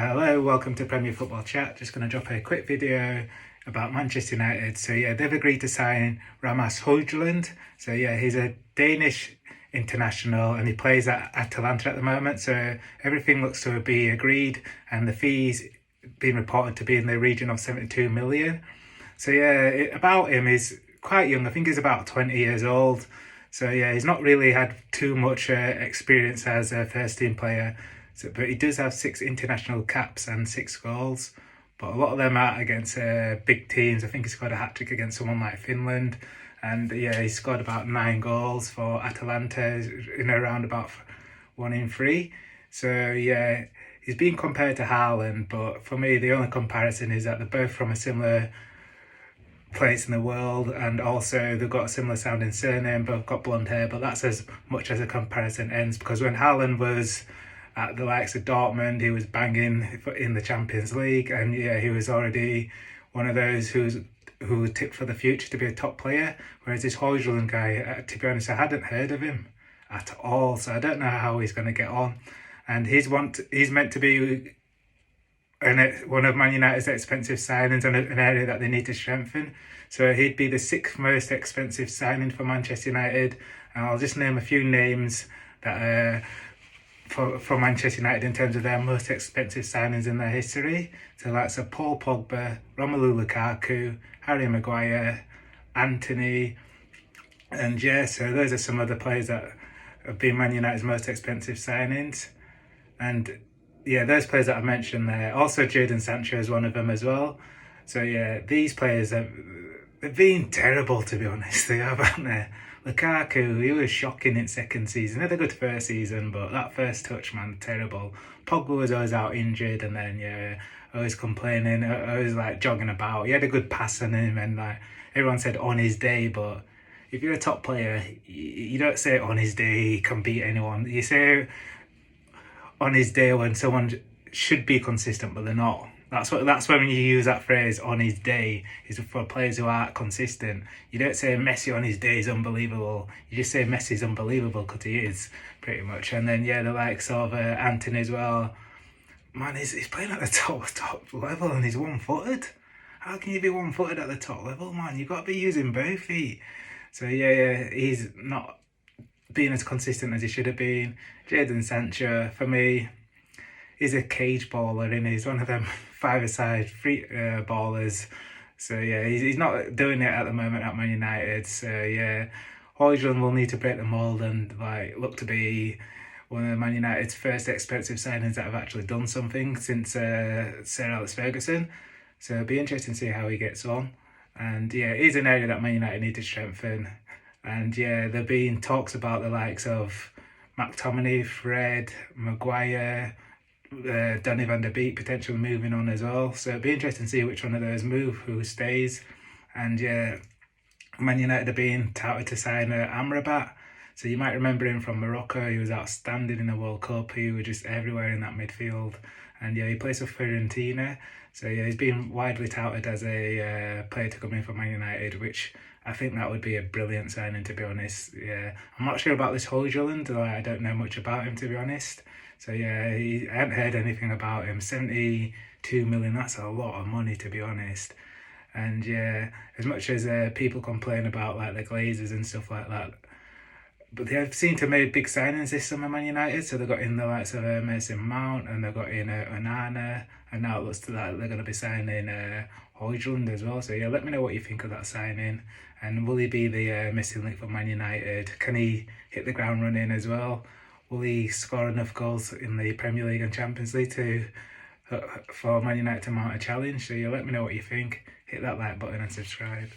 Hello, welcome to Premier Football Chat. Just going to drop a quick video about Manchester United. So yeah, they've agreed to sign Rasmus Hojlund. So yeah, he's a Danish international and he plays at Atalanta at the moment. So everything looks to be agreed and the fees being reported to be in the region of 72 million. So yeah, about him, he's quite young. I think he's about 20 years old. So yeah, he's not really had too much experience as a first team player. So, but he does have 6 international caps and 6 goals. But a lot of them are against big teams. I think he scored a hat-trick against someone like Finland. And yeah, he scored about 9 goals for Atalanta in around about 1 in 3. So yeah, he's being compared to Haaland. But for me, the only comparison is that they're both from a similar place in the world, and also they've got a similar sounding surname, both got blonde hair, but that's as much as a comparison ends, because when Haaland was at the likes of Dortmund, he was banging in the Champions League, and yeah, he was already one of those who tipped for the future to be a top player, whereas this Hojlund guy, to be honest, I hadn't heard of him at all, so I don't know how he's going to get on. And he's meant to be one of Man United's expensive signings and an area that they need to strengthen. So he'd be the 6th most expensive signing for Manchester United. And I'll just name a few names that are for Manchester United in terms of their most expensive signings in their history. So that's Paul Pogba, Romelu Lukaku, Harry Maguire, Anthony, and yeah, so those are some of the players that have been Man United's most expensive signings. And yeah, those players that I mentioned there. Also, Jadon Sancho is one of them as well. So yeah, these players they've been terrible, to be honest. They have, haven't they? Lukaku, he was shocking in second season. He had a good first season, but that first touch, man, terrible. Pogba was always out injured, and then yeah, always complaining, always like jogging about. He had a good pass on him, and like everyone said on his day, but if you're a top player, you don't say on his day he can beat anyone. You say on his day when someone should be consistent but they're not. That's when you use that phrase on his day, is for players who aren't consistent. You don't say Messi on his day is unbelievable. You just say Messi's unbelievable because he is, pretty much. And then yeah, the likes of Anthony as well. Man, he's playing at the top level and he's one-footed. How can you be one-footed at the top level, man? You've got to be using both feet. So yeah, he's not being as consistent as he should have been. Jadon Sancho, for me, he's a cage baller, and he's one of them five-a-side free ballers. So yeah, he's not doing it at the moment at Man United. So yeah, Hojlund will need to break the mould and like look to be one of Man United's first expensive signings that have actually done something since Sir Alex Ferguson. So it'll be interesting to see how he gets on. And yeah, it is an area that Man United need to strengthen. And yeah, there have been talks about the likes of McTominay, Fred, Maguire, Donny van der Beek potentially moving on as well. So it'd be interesting to see which one of those move, who stays. And yeah, Man United are being touted to sign Amrabat. So you might remember him from Morocco. He was outstanding in the World Cup. He was just everywhere in that midfield. And yeah, he plays for Fiorentina. So yeah, he's been widely touted as a player to come in for Man United, which I think that would be a brilliant signing, to be honest. Yeah, I'm not sure about this Hojlund. I don't know much about him, to be honest. So yeah, I haven't heard anything about him. 72 million, that's a lot of money, to be honest. And yeah, as much as people complain about like the Glazers and stuff like that, but they seem to have made big signings this summer, Man United. So they got in the likes of Mason Mount, and they got in Onana, and now it looks like they're going to be signing Hojlund as well. So yeah, let me know what you think of that signing, and will he be the missing link for Man United? Can he hit the ground running as well? Will he score enough goals in the Premier League and Champions League for Man United to mount a challenge? So yeah, let me know what you think. Hit that like button and subscribe.